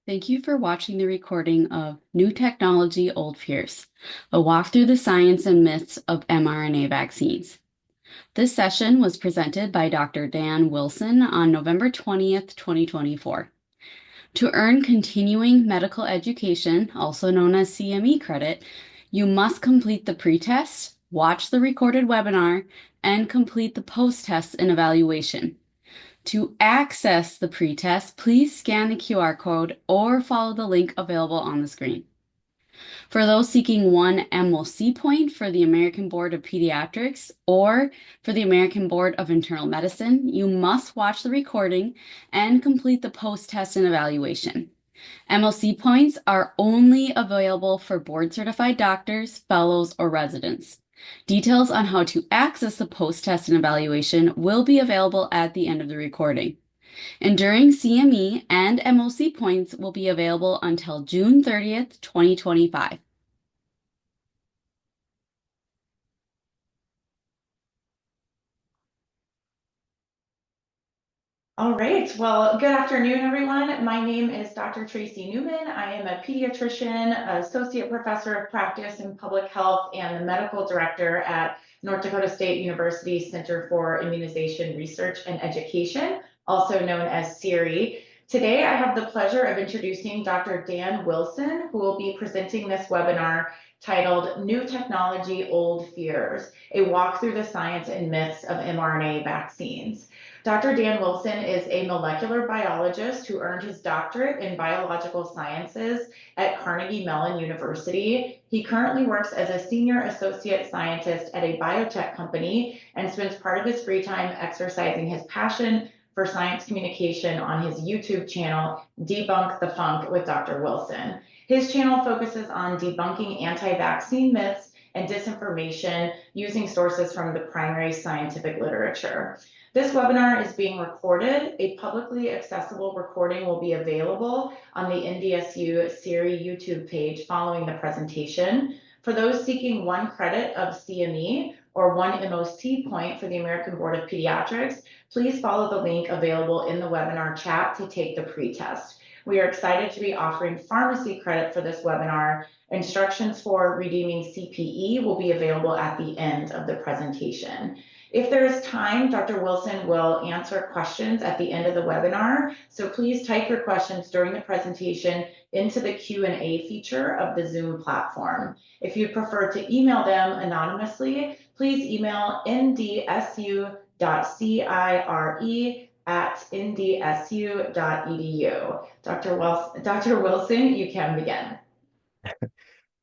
Thank you for watching the recording of New Technology, Old Fears, a walk through the science and myths of mRNA vaccines. This session was presented by Dr. Dan Wilson on November 20th, 2024. To earn continuing medical education, also known as CME credit, you must complete the pretest, watch the recorded webinar, and complete the post-test and evaluation. To access the pretest, please scan the QR code or follow the link available on the screen. For those seeking one MOC point for the American Board of Pediatrics or for the American Board of Internal Medicine, you must watch the recording and complete the post-test and evaluation. MOC points are only available for board-certified doctors, fellows, or residents. Details on how to access the post-test and evaluation will be available at the end of the recording. Enduring CME and MOC points will be available until June 30th, 2025. All right. Well, good afternoon, everyone. My name is Dr. Tracy Newman. I am a pediatrician, associate professor of practice in public health, and the medical director at North Dakota State University Center for Immunization Research and Education, also known as CIRI. Today, I have the pleasure of introducing Dr. Dan Wilson, who will be presenting this webinar titled New Technology, Old Fears, a walk through the science and myths of mRNA vaccines. Dr. Dan Wilson is a molecular biologist who earned his doctorate in biological sciences at Carnegie Mellon University. He currently works as a senior associate scientist at a biotech company and spends part of his free time exercising his passion for science communication on his YouTube channel, Debunk the Funk with Dr. Wilson. His channel focuses on debunking anti-vaccine myths and disinformation using sources from the primary scientific literature. This webinar is being recorded. A publicly accessible recording will be available on the NDSU CIRI YouTube page following the presentation. For those seeking one credit of CME or one MOC point for the American Board of Pediatrics, please follow the link available in the webinar chat to take the pretest. We are excited to be offering pharmacy credit for this webinar. Instructions for redeeming CPE will be available at the end of the presentation. If there is time, Dr. Wilson will answer questions at the end of the webinar, so please type your questions during the presentation into the Q&A feature of the Zoom platform. If you prefer to email them anonymously, please email ndsu.cire@ndsu.edu. Dr. Wilson, you can begin.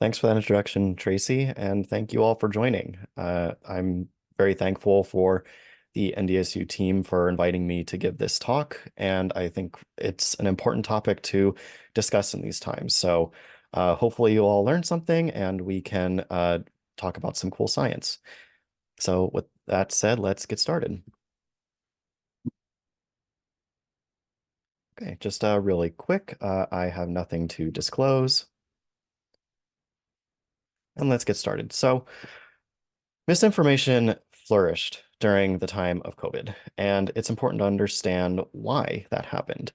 Thanks for that introduction, Tracy, and thank you all for joining. I'm very thankful for the NDSU team for inviting me to give this talk, and I think it's an important topic to discuss in these times. So hopefully you'll all learn something and we can talk about some cool science. So with that said, let's get started. Okay, just really quick, I have nothing to disclose. And let's get started. So misinformation flourished during the time of COVID, and it's important to understand why that happened.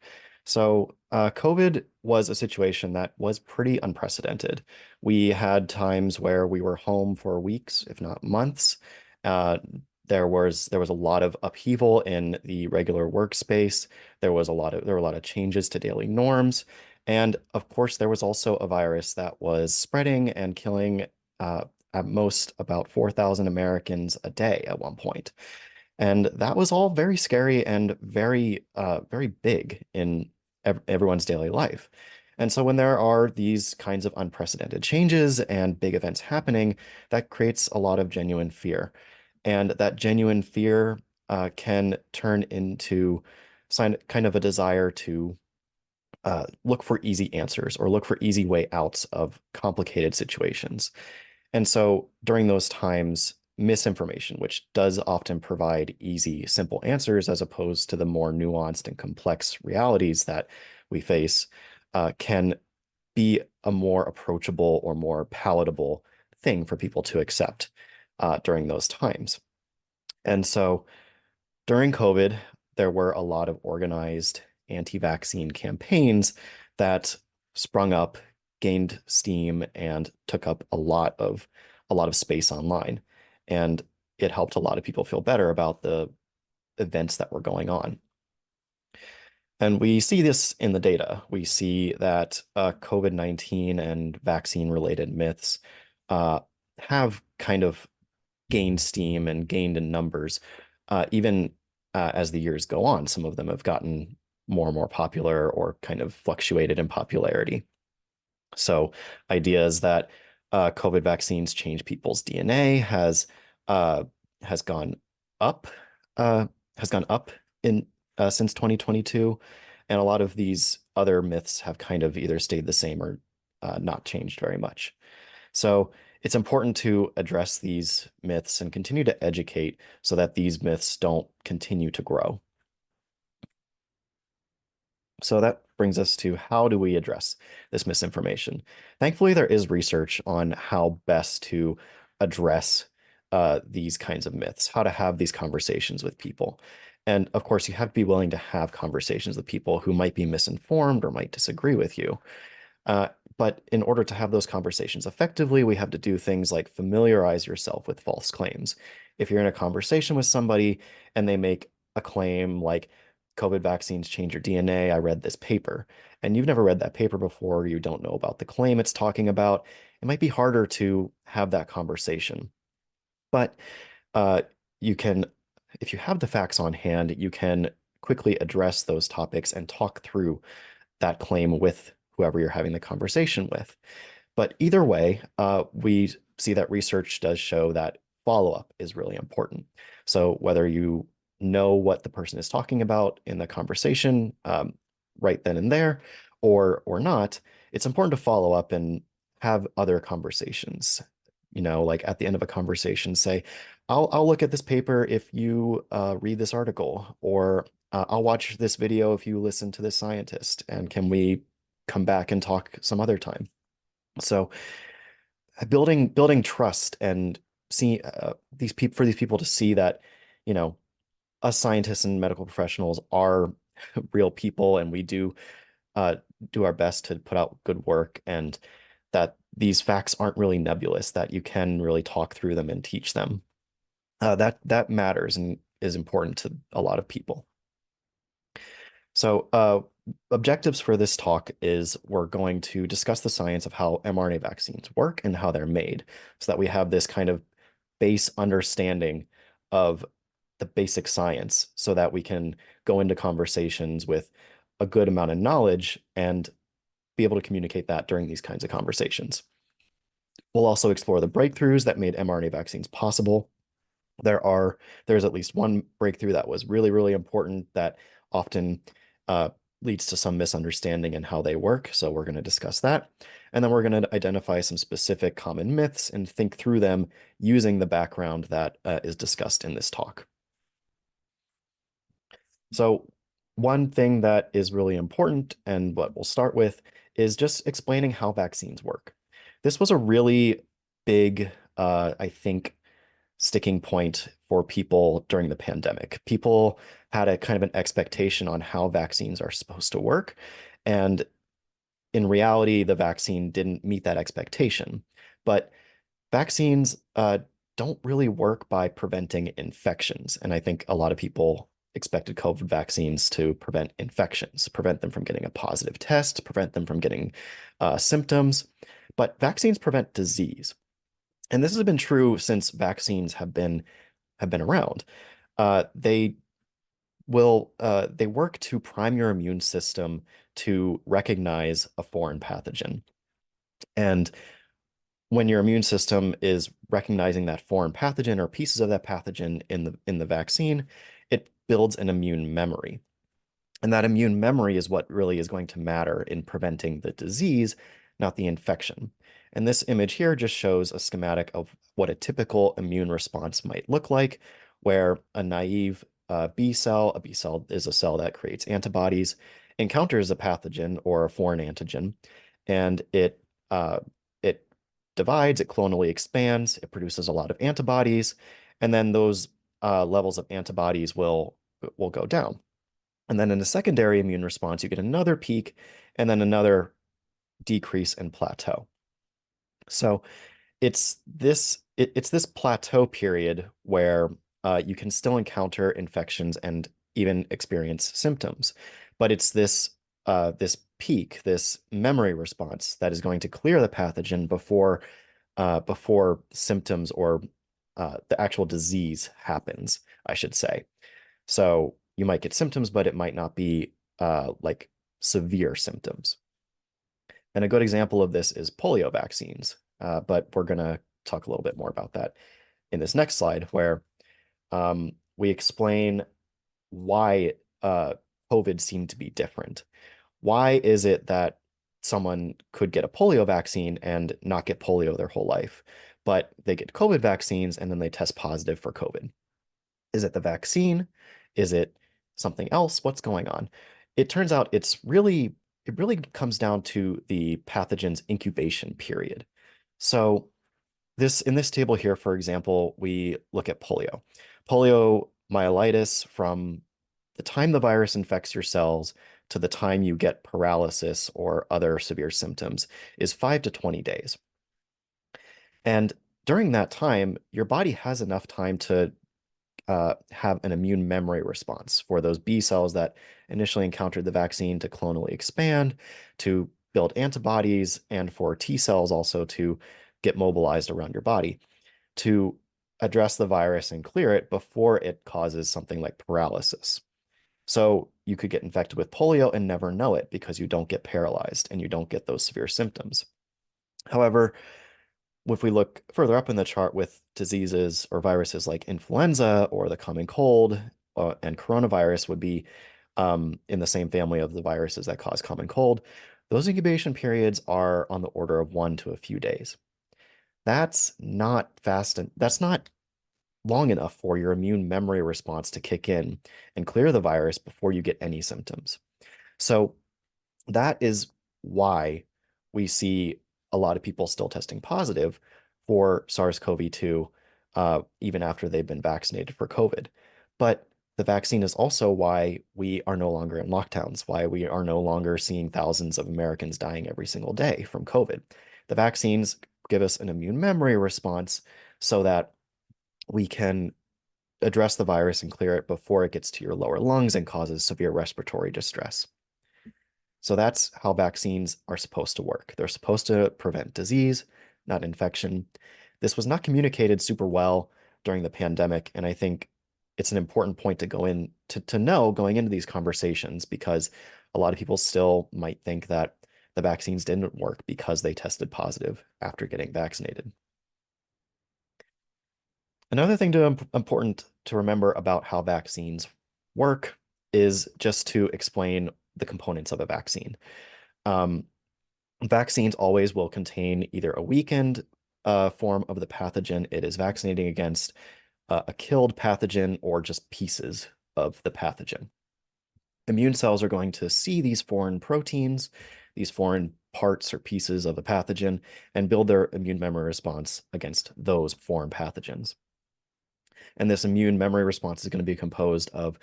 So COVID was a situation that was pretty unprecedented. We had times where we were home for weeks, if not months. Uh, there was a lot of upheaval in the regular workspace. There were a lot of changes to daily norms. And of course, there was also a virus that was spreading and killing at most about 4,000 Americans a day at one point. And that was all very scary and very big in everyone's daily life. And so when there are these kinds of unprecedented changes and big events happening, that creates a lot of genuine fear. And that genuine fear can turn into kind of a desire to look for easy answers or look for easy way outs of complicated situations. And so during those times, misinformation, which does often provide easy, simple answers as opposed to the more nuanced and complex realities that we face, can be a more approachable or more palatable thing for people to accept during those times. And so during COVID, there were a lot of organized anti-vaccine campaigns that sprung up, gained steam, and took up a lot of space online. And it helped a lot of people feel better about the events that were going on. And we see this in the data. We see that COVID-19 and vaccine-related myths uh, have kind of gained steam and gained in numbers, even as the years go on. Some of them have gotten more and more popular or kind of fluctuated in popularity. So ideas that COVID vaccines change people's DNA uh, has gone up uh, has gone up in since 2022, and a lot of these other myths have kind of either stayed the same or not changed very much. So it's important to address these myths and continue to educate so that these myths don't continue to grow. So that brings us to how do we address this misinformation? Thankfully, there is research on how best to address these kinds of myths, how to have these conversations with people. And of course, you have to be willing to have conversations with people who might be misinformed or might disagree with you. Uh, but in order to have those conversations effectively, we have to do things like familiarize yourself with false claims. If you're in a conversation with somebody and they make a claim like COVID vaccines change your DNA, I read this paper, and you've never read that paper before, you don't know about the claim it's talking about, it might be harder to have that conversation. But uh, you can, if you have the facts on hand, you can quickly address those topics and talk through that claim with whoever you're having the conversation with. But either way, we see that research does show that follow-up is really important. So whether you know what the person is talking about in the conversation right then and there, or not, it's important to follow up and have other conversations. Like at the end of a conversation, say, I'll look at this paper if you read this article, or I'll watch this video if you listen to this scientist, and can we come back and talk some other time? So building trust and see these people to see that, you know, us scientists and medical professionals are real people, and we uh, do our best to put out good work, and that these facts aren't really nebulous, that you can really talk through them and teach them. That matters and is important to a lot of people. So objectives for this talk is we're going to discuss the science of how mRNA vaccines work and how they're made, so that we have this kind of base understanding of the basic science, so that we can go into conversations with a good amount of knowledge and be able to communicate that during these kinds of conversations. We'll also explore the breakthroughs that made mRNA vaccines possible. There's at least one breakthrough that was really, really important that often uh, leads to some misunderstanding in how they work. So we're going to discuss that. And then we're going to identify some specific common myths and think through them using the background that is discussed in this talk. So one thing that is really important, and what we'll start with, is just explaining how vaccines work. This was a really big, I think, sticking point for people during the pandemic. People had a kind of an expectation on how vaccines are supposed to work. And in reality, the vaccine didn't meet that expectation. But vaccines don't really work by preventing infections. And I think a lot of people expected COVID vaccines to prevent infections, prevent them from getting a positive test, prevent them from getting symptoms. But vaccines prevent disease. And this has been true since vaccines have been around. They they work to prime your immune system to recognize a foreign pathogen. And when your immune system is recognizing that foreign pathogen or pieces of that pathogen in the vaccine, it builds an immune memory. And that immune memory is what really is going to matter in preventing the disease, not the infection. And this image here just shows a schematic of what a typical immune response might look like, where a naive B cell, a B cell is a cell that creates antibodies, encounters a pathogen or a foreign antigen, and it divides, it clonally expands, it produces a lot of antibodies, and then those levels of antibodies will go down. And then in a secondary immune response, you get another peak and then another decrease and plateau. So it's this plateau period where you can still encounter infections and even experience symptoms, but it's this peak, this memory response that is going to clear the pathogen before symptoms or the actual disease happens, I should say. So you might get symptoms, but it might not be like severe symptoms. And a good example of this is polio vaccines. But we're going to talk a little bit more about that in this next slide, where we explain why COVID seemed to be different. Why is it that someone could get a polio vaccine and not get polio their whole life, but they get COVID vaccines and then they test positive for COVID? Is it the vaccine? Is it something else? What's going on? It turns out it really comes down to the pathogen's incubation period. So in this table here, for example, we look at polio. Poliomyelitis, from the time the virus infects your cells to the time you get paralysis or other severe symptoms, is 5 to 20 days. And during that time, your body has enough time to have an immune memory response for those B cells that initially encountered the vaccine to clonally expand, to build antibodies, and for T cells also to get mobilized around your body to address the virus and clear it before it causes something like paralysis. So you could get infected with polio and never know it because you don't get paralyzed and you don't get those severe symptoms. However, if we look further up in the chart with diseases or viruses like influenza or the common cold, and coronavirus would be in the same family of the viruses that cause common cold, those incubation periods are on the order of 1 to a few days. That's not fast, and that's not long enough for your immune memory response to kick in and clear the virus before you get any symptoms. So that is why we see a lot of people still testing positive for SARS-CoV-2 even after they've been vaccinated for COVID. But the vaccine is also why we are no longer in lockdowns, why we are no longer seeing thousands of Americans dying every single day from COVID. The vaccines give us an immune memory response so that we can address the virus and clear it before it gets to your lower lungs and causes severe respiratory distress. So that's how vaccines are supposed to work. They're supposed to prevent disease, not infection. This was not communicated super well during the pandemic, and I think it's an important point to go in to know going into these conversations, because a lot of people still might think that the vaccines didn't work because they tested positive after getting vaccinated. Another thing important to remember about how vaccines work is just to explain the components of a vaccine. Um, Vaccines always will contain either a weakened form of the pathogen it is vaccinating against, a killed pathogen, or just pieces of the pathogen. Immune cells are going to see these foreign proteins, these foreign parts or pieces of a pathogen, and build their immune memory response against those foreign pathogens. And this immune memory response is going to be composed of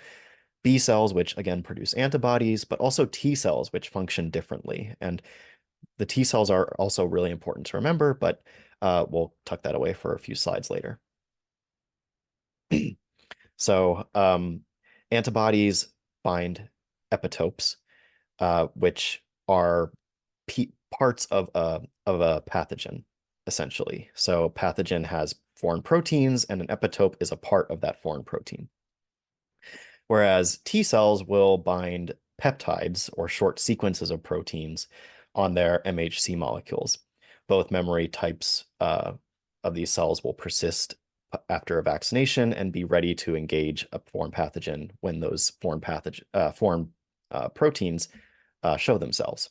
B cells, which again produce antibodies, but also T cells, which function differently. And the T cells are also really important to remember, but we'll tuck that away for a few slides later. So antibodies bind epitopes, which are parts of a pathogen, essentially. So pathogen has foreign proteins, and an epitope is a part of that foreign protein. Whereas T cells will bind peptides, or short sequences of proteins, on their MHC molecules. Both memory types of these cells will persist after a vaccination and be ready to engage a foreign pathogen when those foreign proteins show themselves.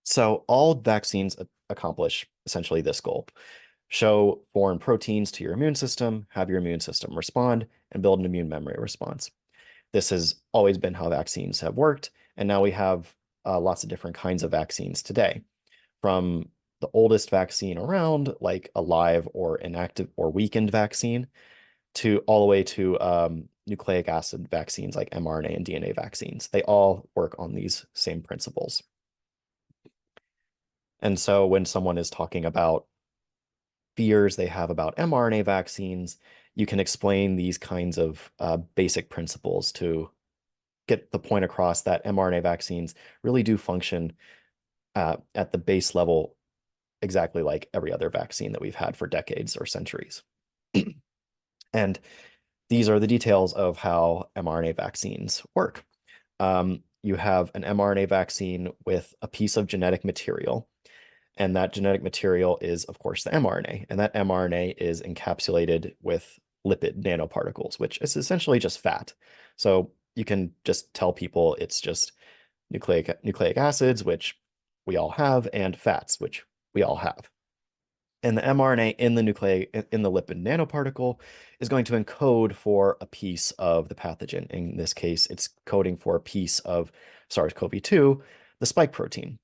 So all vaccines accomplish essentially this goal: show foreign proteins to your immune system, have your immune system respond, and build an immune memory response. This has always been how vaccines have worked, and now we have lots of different kinds of vaccines today. From the oldest vaccine around, like a live or inactive or weakened vaccine, to all the way to nucleic acid vaccines like mRNA and DNA vaccines. They all work on these same principles. And so when someone is talking about fears they have about mRNA vaccines, you can explain these kinds of basic principles to get the point across that mRNA vaccines really do function at the base level exactly like every other vaccine that we've had for decades or centuries. And these are the details of how mRNA vaccines work. You have an mRNA vaccine with a piece of genetic material, and that genetic material is, of course, the mRNA. And that mRNA is encapsulated with lipid nanoparticles, which is essentially just fat. So you can just tell people it's just nucleic acids, which we all have, and fats, which we all have. And the mRNA in the lipid nanoparticle is going to encode for a piece of the pathogen. In this case, it's coding for a piece of SARS-CoV-2, the spike protein.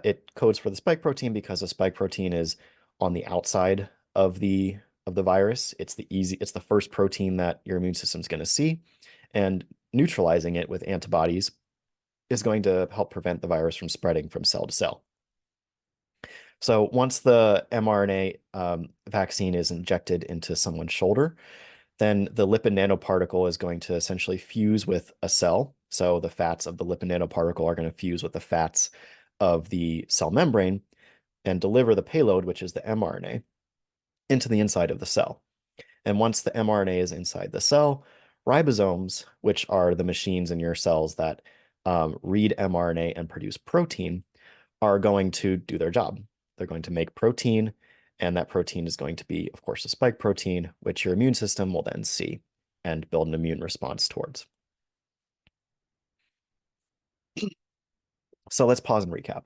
It codes for the spike protein because the spike protein is on the outside of the virus. It's the first protein that your immune system is going to see, and neutralizing it with antibodies is going to help prevent the virus from spreading from cell to cell. So once the mRNA vaccine is injected into someone's shoulder, then the lipid nanoparticle is going to essentially fuse with a cell. So the fats of the lipid nanoparticle are going to fuse with the fats of the cell membrane and deliver the payload, which is the mRNA, into the inside of the cell. And once the mRNA is inside the cell, ribosomes, which are the machines in your cells that read mRNA and produce protein, are going to do their job. They're going to make protein, and that protein is going to be, of course, a spike protein, which your immune system will then see and build an immune response towards. So let's pause and recap.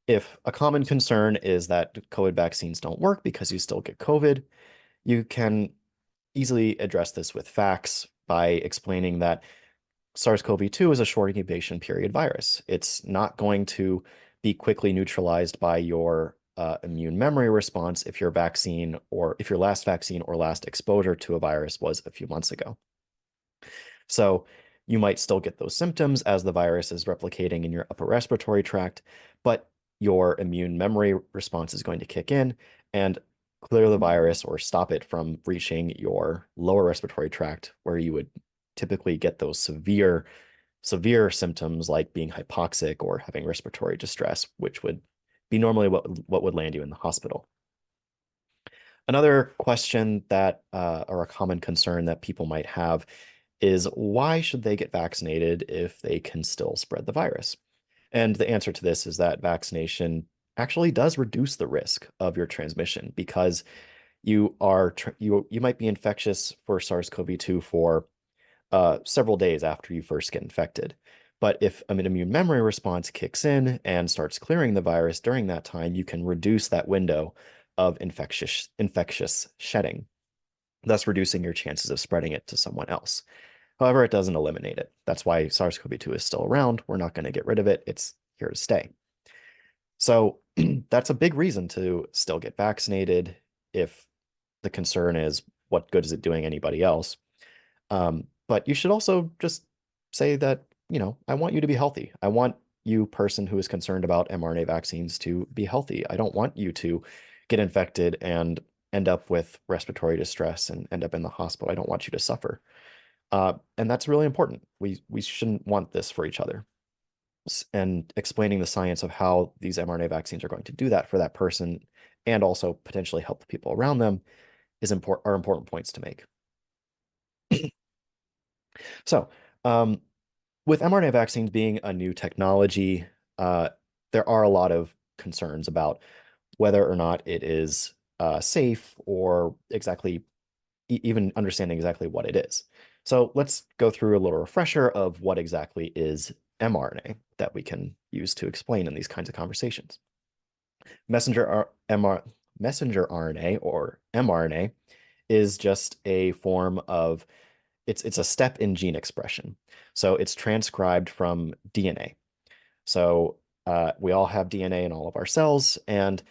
If a common concern is that COVID vaccines don't work because you still get COVID, you can easily address this with facts by explaining that SARS-CoV-2 is a short incubation period virus. It's not going to be quickly neutralized by your immune memory response if your vaccine or if your last vaccine or last exposure to a virus was a few months ago. So you might still get those symptoms as the virus is replicating in your upper respiratory tract, but your immune memory response is going to kick in and clear the virus or stop it from reaching your lower respiratory tract, where you would typically get those severe symptoms like being hypoxic or having respiratory distress, which would be normally what would land you in the hospital. Another question that or a common concern that people might have is, why should they get vaccinated if they can still spread the virus? And the answer to this is that vaccination actually does reduce the risk of your transmission, because you might be infectious for SARS-CoV-2 for several days after you first get infected. But if an immune memory response kicks in and starts clearing the virus during that time, you can reduce that window of infectious shedding, thus reducing your chances of spreading it to someone else. However, it doesn't eliminate it. That's why SARS-CoV-2 is still around. We're not going to get rid of it. It's here to stay. So that's a big reason to still get vaccinated if the concern is, what good is it doing anybody else? But you should also just say that, I want you to be healthy. I want you, person who is concerned about mRNA vaccines, to be healthy. I don't want you to get infected and end up with respiratory distress and end up in the hospital. I don't want you to suffer. And that's really important. We shouldn't want this for each other. And explaining the science of how these mRNA vaccines are going to do that for that person and also potentially help the people around them are important points to make. So, with mRNA vaccines being a new technology, there are a lot of concerns about whether or not it is safe, or even understanding exactly what it is. So let's go through a little refresher of what exactly is mRNA that we can use to explain in these kinds of conversations. Messenger RNA, or mRNA, is just a form of it's a step in gene expression. So it's transcribed from DNA. So we all have DNA in all of our cells, and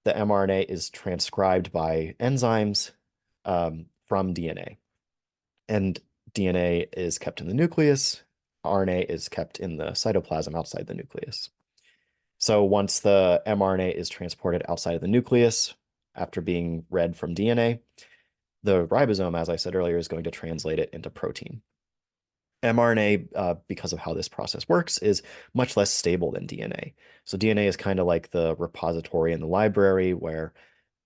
the mRNA is transcribed by enzymes from DNA. And DNA is kept in the nucleus, RNA is kept in the cytoplasm outside the nucleus. So once the mRNA is transported outside of the nucleus after being read from DNA, the ribosome, as I said earlier, is going to translate it into protein. mRNA, because of how this process works, is much less stable than DNA. So DNA is kind of like the repository in the library where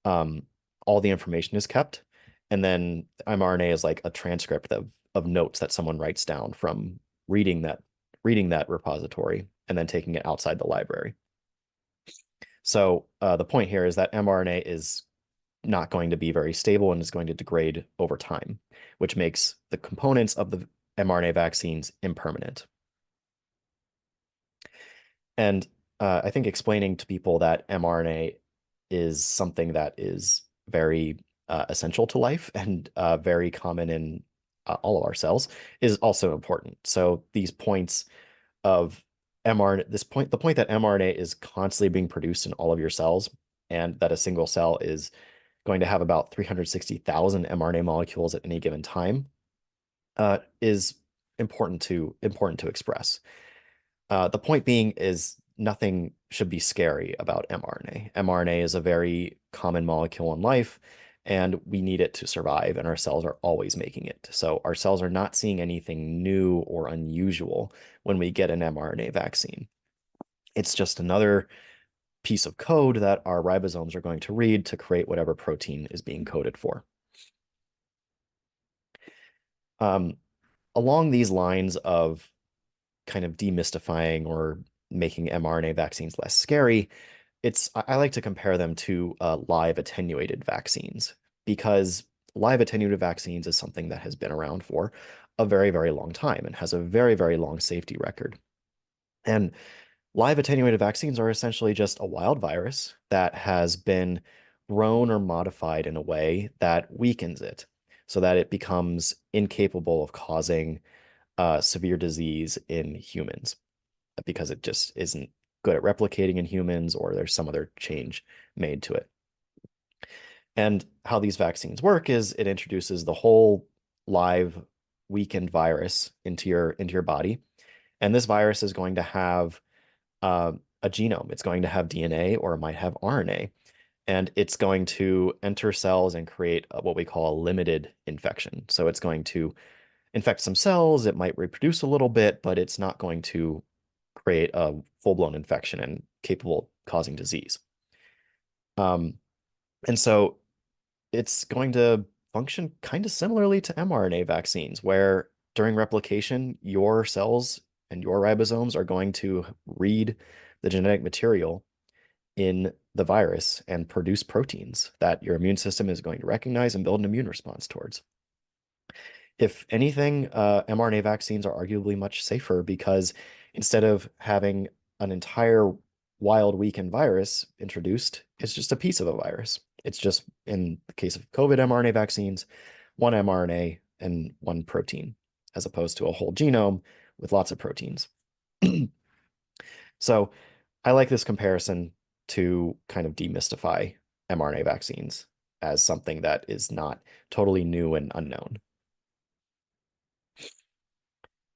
um, all the information is kept, and then mRNA is like a transcript of notes that someone writes down from reading that repository and then taking it outside the library. So the point here is that mRNA is not going to be very stable and is going to degrade over time, which makes the components of the mRNA vaccines impermanent. And I think explaining to people that mRNA is something that is very essential to life and very common in all of our cells is also important. So these points of mRNA, the point that mRNA is constantly being produced in all of your cells, and that a single cell is going to have about 360,000 mRNA molecules at any given time, is important to express. The point being is nothing should be scary about mRNA. mRNA is a very common molecule in life, and we need it to survive, and our cells are always making it. So our cells are not seeing anything new or unusual when we get an mRNA vaccine. It's just another piece of code that our ribosomes are going to read to create whatever protein is being coded for. Um, Along these lines of kind of demystifying or making mRNA vaccines less scary, I like to compare them to live attenuated vaccines, because live attenuated vaccines is something that has been around for a very, very long time and has a very, very long safety record. And live attenuated vaccines are essentially just a wild virus that has been grown or modified in a way that weakens it so that it becomes incapable of causing severe disease in humans because it just isn't good at replicating in humans, or there's some other change made to it. And how these vaccines work is it introduces the whole live weakened virus into your body. And this virus is going to have a genome. It's going to have DNA, or it might have RNA. And it's going to enter cells and create what we call a limited infection. So it's going to infect some cells, it might reproduce a little bit, but it's not going to create a full-blown infection and capable of causing disease. And so it's going to function kind of similarly to mRNA vaccines, where during replication, your cells and your ribosomes are going to read the genetic material in the virus and produce proteins that your immune system is going to recognize and build an immune response towards. If anything, mRNA vaccines are arguably much safer because instead of having an entire wild weakened virus introduced, it's just a piece of a virus. It's just, in the case of COVID mRNA vaccines, one mRNA and one protein, as opposed to a whole genome with lots of proteins. So I like this comparison to kind of demystify mRNA vaccines as something that is not totally new and unknown.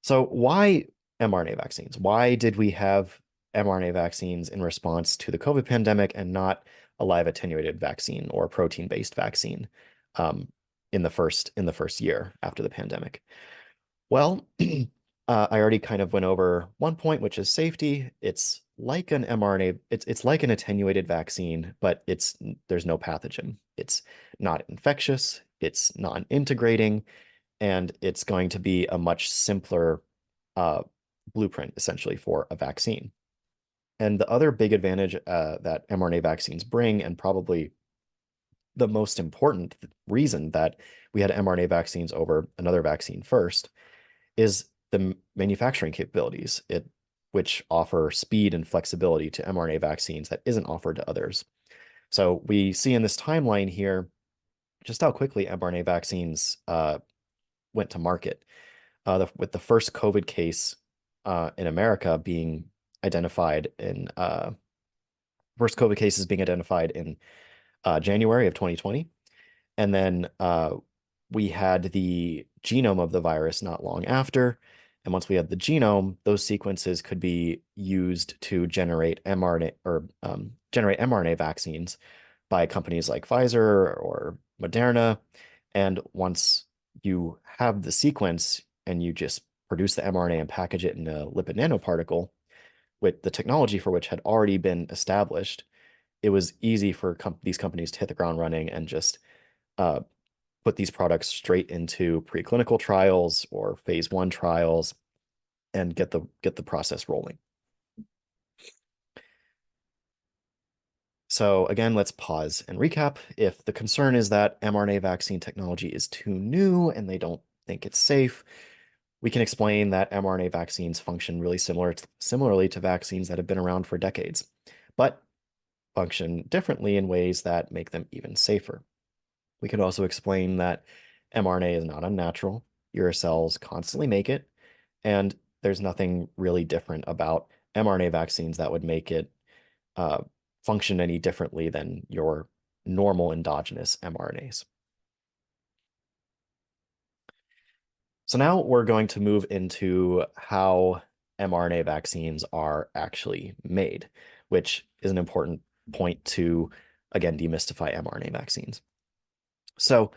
So why mRNA vaccines? Why did we have mRNA vaccines in response to the COVID pandemic and not a live attenuated vaccine or a protein-based vaccine in the first year after the pandemic? Well, I already kind of went over one point, which is safety. It's like an mRNA, it's like an attenuated vaccine, but there's no pathogen. It's not infectious, it's non-integrating, and it's going to be a much simpler blueprint essentially for a vaccine. And the other big advantage that mRNA vaccines bring, and probably the most important reason that we had mRNA vaccines over another vaccine first, is the manufacturing capabilities, which offer speed and flexibility to mRNA vaccines that isn't offered to others. So we see in this timeline here just how quickly mRNA vaccines went to market. With the first COVID case in America being identified in first COVID cases being identified in January of 2020, and then we had the genome of the virus not long after. And once we had the genome, those sequences could be used to generate mRNA or generate mRNA vaccines by companies like Pfizer or Moderna. And once you have the sequence and you just produce the mRNA and package it in a lipid nanoparticle with the technology for which had already been established, it was easy for these companies to hit the ground running and just uh, put these products straight into preclinical trials or phase 1 trials and get the process rolling. So again, let's pause and recap. If the concern is that mRNA vaccine technology is too new and they don't think it's safe, we can explain that mRNA vaccines function really similarly to vaccines that have been around for decades, but function differently in ways that make them even safer. We could also explain that mRNA is not unnatural. Your cells constantly make it, and there's nothing really different about mRNA vaccines that would make it uh, function any differently than your normal endogenous mRNAs. So now we're going to move into how mRNA vaccines are actually made, which is an important point to, again, demystify mRNA vaccines. So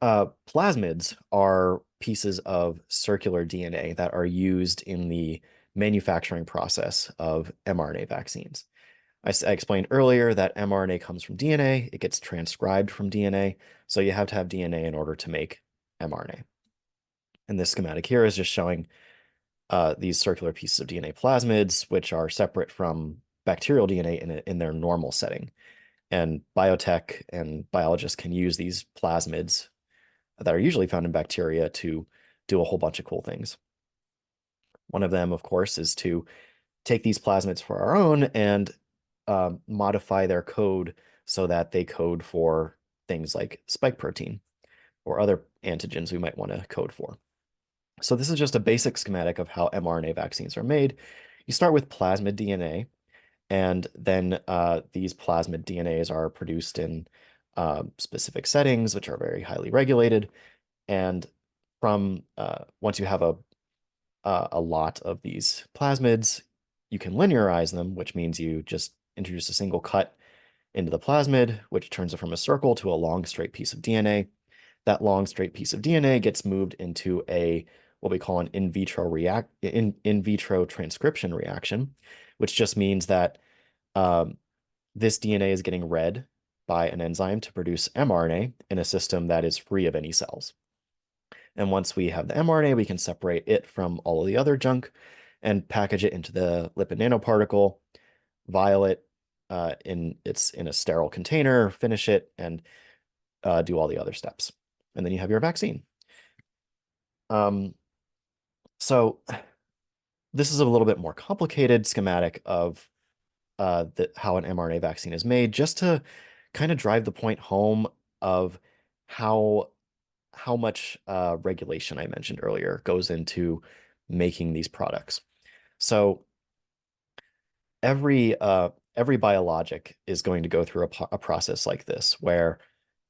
plasmids are pieces of circular DNA that are used in the manufacturing process of mRNA vaccines. I explained earlier that mRNA comes from DNA, it gets transcribed from DNA, so you have to have DNA in order to make mRNA. And this schematic here is just showing these circular pieces of DNA plasmids, which are separate from bacterial DNA in their normal setting. And biotech and biologists can use these plasmids that are usually found in bacteria to do a whole bunch of cool things. One of them, of course, is to take these plasmids for our own and modify their code so that they code for things like spike protein or other antigens we might want to code for. So this is just a basic schematic of how mRNA vaccines are made. You start with plasmid DNA, and then these plasmid DNAs are produced in specific settings, which are very highly regulated. And from once you have a lot of these plasmids, you can linearize them, which means you just introduce a single cut into the plasmid, which turns it from a circle to a long straight piece of DNA. That long straight piece of DNA gets moved into a what we call an in vitro transcription reaction, which just means that this DNA is getting read by an enzyme to produce mRNA in a system that is free of any cells. And once we have the mRNA, we can separate it from all of the other junk and package it into the lipid nanoparticle, vial it in a sterile container, finish it, and do all the other steps. And then you have your vaccine. So this is a little bit more complicated schematic of how an mRNA vaccine is made, just to kind of drive the point home of how much regulation I mentioned earlier goes into making these products. So every biologic is going to go through a process like this, where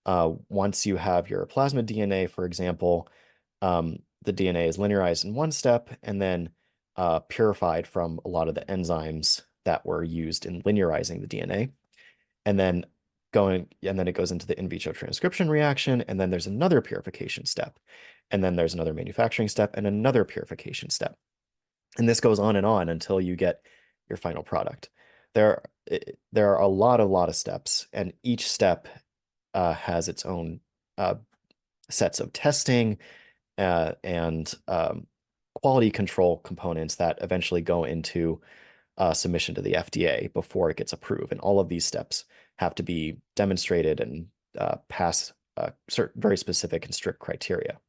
once you have your plasmid DNA, for example, the DNA is linearized in one step and then purified from a lot of the enzymes that were used in linearizing the DNA. And then it goes into the in vitro transcription reaction, and then there's another purification step. And then there's another manufacturing step and another purification step. And this goes on and on until you get your final product. There are a lot of steps, and each step has its own sets of testing and quality control components that eventually go into submission to the FDA before it gets approved. And all of these steps have to be demonstrated and pass certain very specific and strict criteria.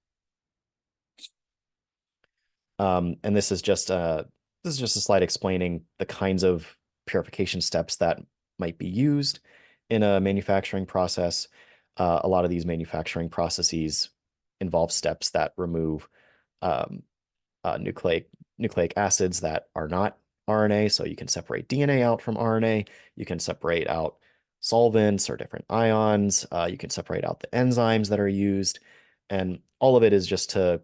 And this is just a slide explaining the kinds of purification steps that might be used in a manufacturing process. A lot of these manufacturing processes involve steps that remove nucleic acids that are not RNA. So you can separate DNA out from RNA. You can separate out solvents or different ions. You can separate out the enzymes that are used. And all of it is just to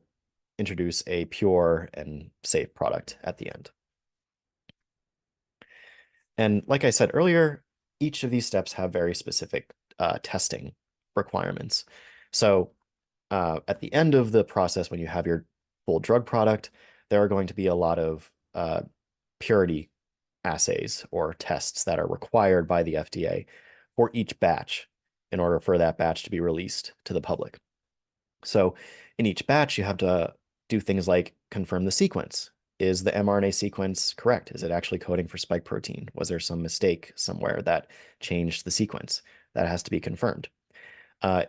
introduce a pure and safe product at the end. And like I said earlier, each of these steps have very specific testing requirements. So at the end of the process, when you have your full drug product, there are going to be a lot of purity assays or tests that are required by the FDA for each batch in order for that batch to be released to the public. So in each batch, you have to do things like confirm the sequence. Is the mRNA sequence correct? Is it actually coding for spike protein? Was there some mistake somewhere that changed the sequence? That has to be confirmed.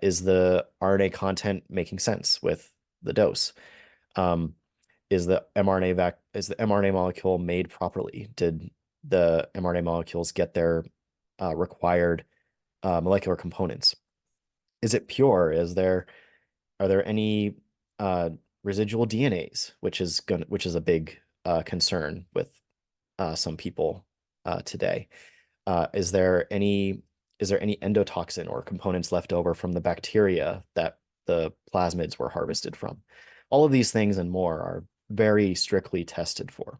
Is the RNA content making sense with the dose? Um, is the mRNA molecule made properly? Did the mRNA molecules get their required molecular components? Is it pure? Are there any uh, residual DNAs, which is a big concern with some people today? Is there any endotoxin or components left over from the bacteria that the plasmids were harvested from? All of these things and more are very strictly tested for.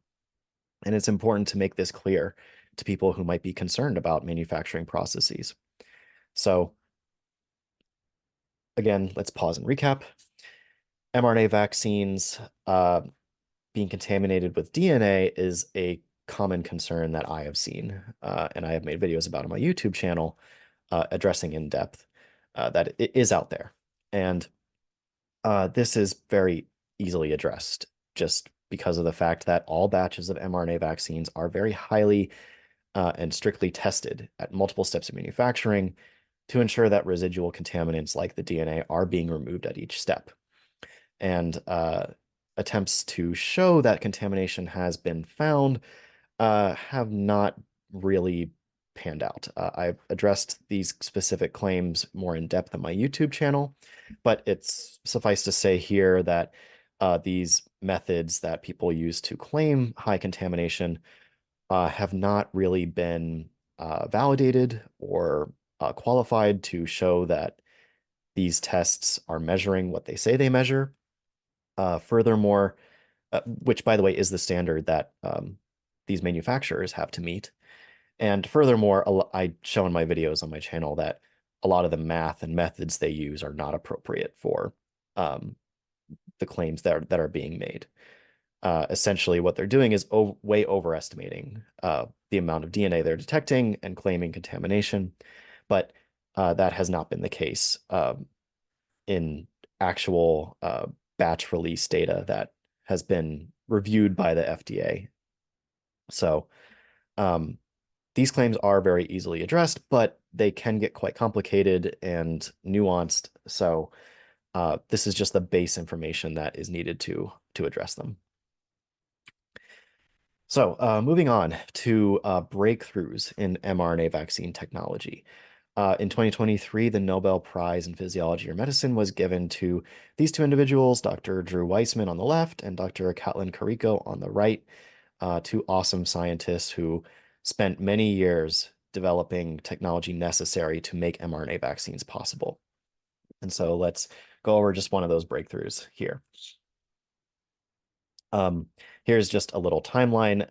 And it's important to make this clear to people who might be concerned about manufacturing processes. So again, let's pause and recap. mRNA vaccines being contaminated with DNA is a common concern that I have seen, and I have made videos about on my YouTube channel addressing in depth that it is out there. And this is very easily addressed just because of the fact that all batches of mRNA vaccines are very highly and strictly tested at multiple steps of manufacturing to ensure that residual contaminants like the DNA are being removed at each step. And attempts to show that contamination has been found have not really panned out. I've addressed these specific claims more in depth on my YouTube channel, but it's suffice to say here that these methods that people use to claim high contamination have not really been validated or qualified to show that these tests are measuring what they say they measure. Furthermore, which by the way is the standard that these manufacturers have to meet. And furthermore, I show in my videos on my channel that a lot of the math and methods they use are not appropriate for the claims that are being made. Essentially, what they're doing is way overestimating the amount of DNA they're detecting and claiming contamination, but that has not been the case in actual batch release data that has been reviewed by the FDA. So these claims are very easily addressed, but they can get quite complicated and nuanced. So this is just the base information that is needed to address them. So moving on to breakthroughs in mRNA vaccine technology. In 2023, the Nobel Prize in Physiology or Medicine was given to these two individuals, Dr. Drew Weissman on the left and Dr. Katalin Kariko on the right, two awesome scientists who spent many years developing technology necessary to make mRNA vaccines possible. And so let's go over just one of those breakthroughs here. Here's just a little timeline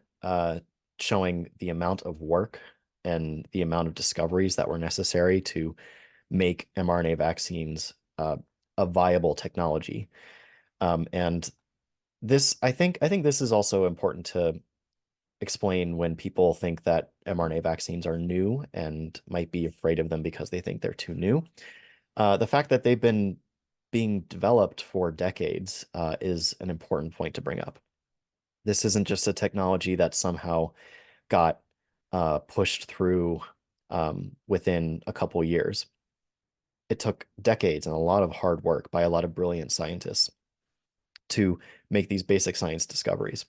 showing the amount of work and the amount of discoveries that were necessary to make mRNA vaccines a viable technology. And this, I think this is also important to explain when people think that mRNA vaccines are new and might be afraid of them because they think they're too new. The fact that they've been being developed for decades is an important point to bring up. This isn't just a technology that somehow got pushed through within a couple years. It took decades and a lot of hard work by a lot of brilliant scientists to make these basic science discoveries.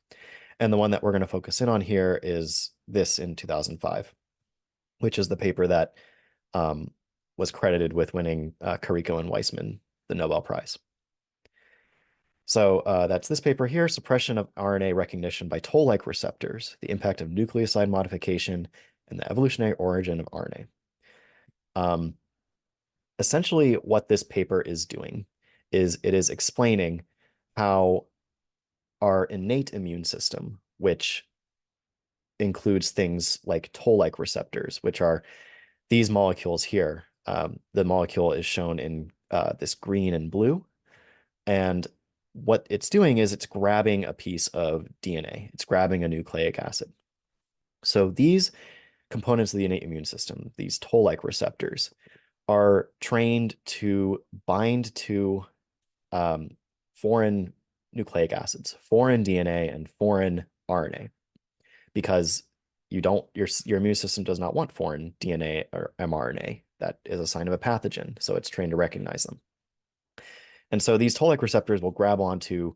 And the one that we're going to focus in on here is this in 2005, which is the paper that was credited with winning Kariko and Weissman the Nobel Prize. So that's this paper here, Suppression of RNA Recognition by Toll-like Receptors, the Impact of Nucleoside Modification and the Evolutionary Origin of RNA. Essentially, what this paper is doing is it is explaining how our innate immune system, which includes things like toll-like receptors, which are these molecules here. The molecule is shown in this green and blue. And what it's doing is it's grabbing a piece of DNA. It's grabbing a nucleic acid. So these components of the innate immune system, these toll-like receptors, are trained to bind to foreign nucleic acids, foreign DNA, and foreign RNA, because your immune system does not want foreign DNA or mRNA. That is a sign of a pathogen, so it's trained to recognize them. And so these toll-like receptors will grab onto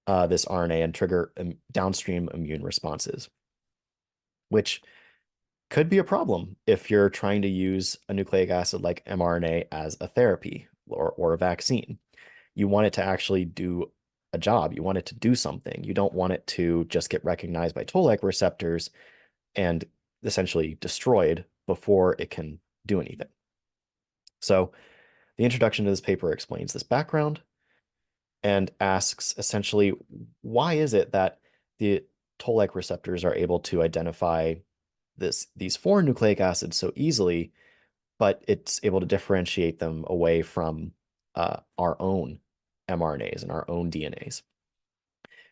this RNA and trigger downstream immune responses, which could be a problem if you're trying to use a nucleic acid like mRNA as a therapy or a vaccine. You want it to actually do a job. You want it to do something. You don't want it to just get recognized by toll-like receptors and essentially destroyed before it can do anything. So the introduction to this paper explains this background and asks essentially, why is it that the toll-like receptors are able to identify these foreign nucleic acids so easily, but it's able to differentiate them away from our own mRNAs and our own DNAs?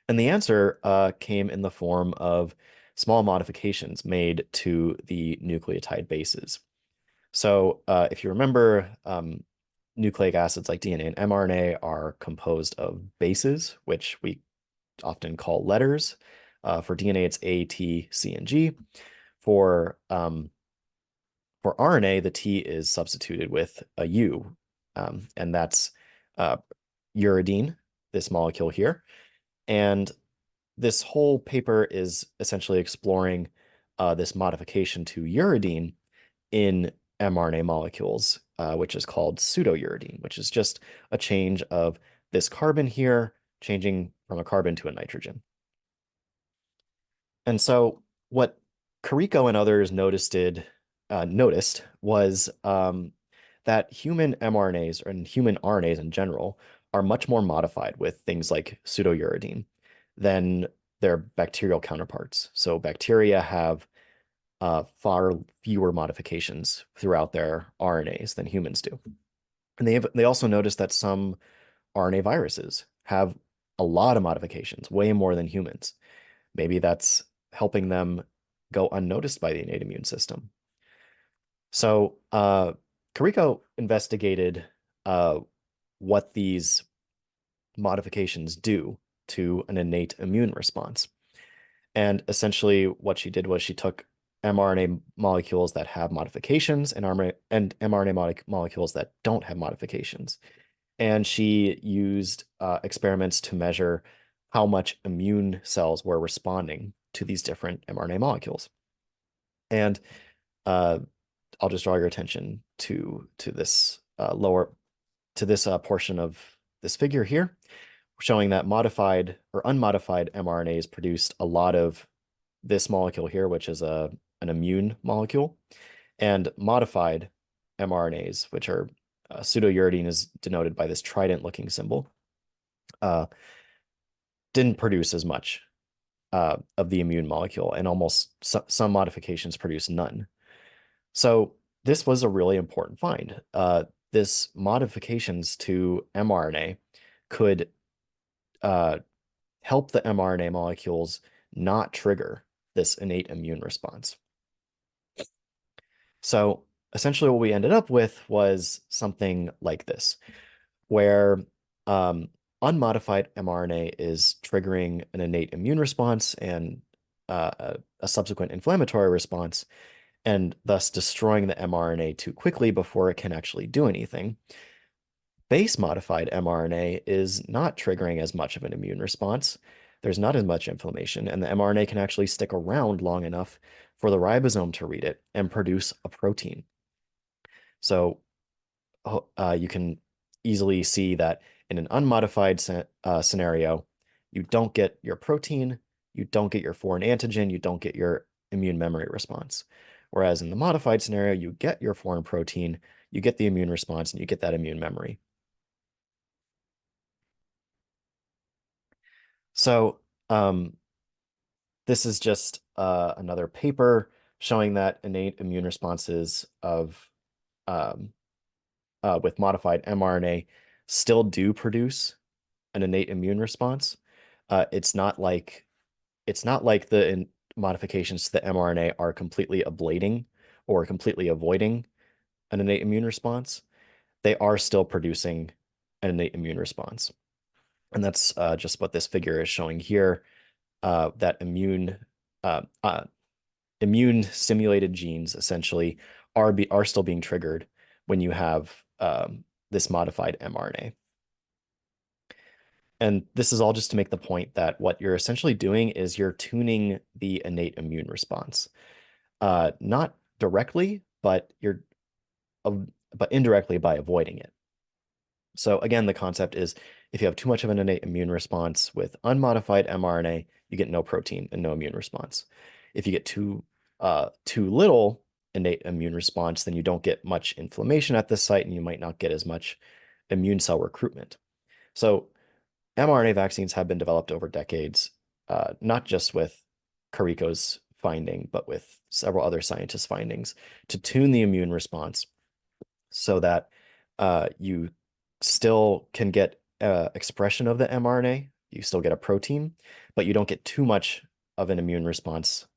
And the answer came in the form of small modifications made to the nucleotide bases. So if you remember, nucleic acids like DNA and mRNA are composed of bases, which we often call letters. For DNA, it's A, T, C, and G. For RNA, the T is substituted with a U, and that's uridine, this molecule here. And this whole paper is essentially exploring this modification to uridine in mRNA molecules, which is called pseudouridine, which is just a change of this carbon here, changing from a carbon to a nitrogen. And so what Carrico and others noticed was that human mRNAs and human RNAs in general are much more modified with things like pseudouridine than their bacterial counterparts. So bacteria have far fewer modifications throughout their RNAs than humans do. And they also noticed that some RNA viruses have a lot of modifications, way more than humans. Maybe that's helping them go unnoticed by the innate immune system. So Carrico investigated what these modifications do to an innate immune response. And essentially what she did was she took mRNA molecules that have modifications and mRNA molecules that don't have modifications. And she used experiments to measure how much immune cells were responding to these different mRNA molecules. And I'll just draw your attention to this portion of this figure here, showing that modified or unmodified mRNAs produced a lot of this molecule here, which is an immune molecule, and modified mRNAs, which are pseudouridine is denoted by this trident-looking symbol, didn't produce as much of the immune molecule, and almost some modifications produced none. So this was a really important find. This modifications to mRNA could help the mRNA molecules not trigger this innate immune response. So essentially what we ended up with was something like this, where unmodified mRNA is triggering an innate immune response and a subsequent inflammatory response, and thus destroying the mRNA too quickly before it can actually do anything. Base modified mRNA is not triggering as much of an immune response. There's not as much inflammation, and the mRNA can actually stick around long enough for the ribosome to read it and produce a protein. So you can easily see that in an unmodified scenario, you don't get your protein, you don't get your foreign antigen, you don't get your immune memory response. Whereas in the modified scenario, you get your foreign protein, you get the immune response, and you get that immune memory. So this is just another paper showing that innate immune responses of um, with modified mRNA still do produce an innate immune response. It's not like the modifications to the mRNA are completely ablating or completely avoiding an innate immune response. They are still producing an innate immune response. And that's just what this figure is showing here, that uh, uh, immune stimulated genes essentially are still being triggered when you have this modified mRNA. And this is all just to make the point that what you're essentially doing is you're tuning the innate immune response, not directly, but but indirectly by avoiding it. So again, the concept is if you have too much of an innate immune response with unmodified mRNA, you get no protein and no immune response. If you get too little innate immune response, then you don't get much inflammation at this site, and you might not get as much immune cell recruitment. So mRNA vaccines have been developed over decades, not just with Carico's finding, but with several other scientists' findings to tune the immune response so that you still can get expression of the mRNA. You still get a protein, but you don't get too much of an immune response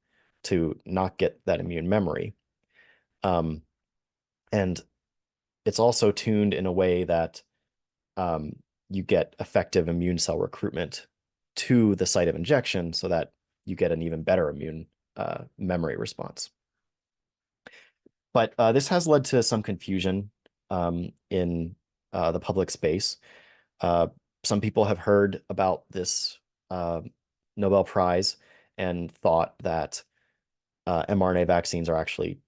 to not get that immune memory. Um, and it's also tuned in a way that um, you get effective immune cell recruitment to the site of injection so that you get an even better immune memory response. But this has led to some confusion in the public space. Uh, some people have heard about this Nobel Prize and thought that mRNA vaccines are actually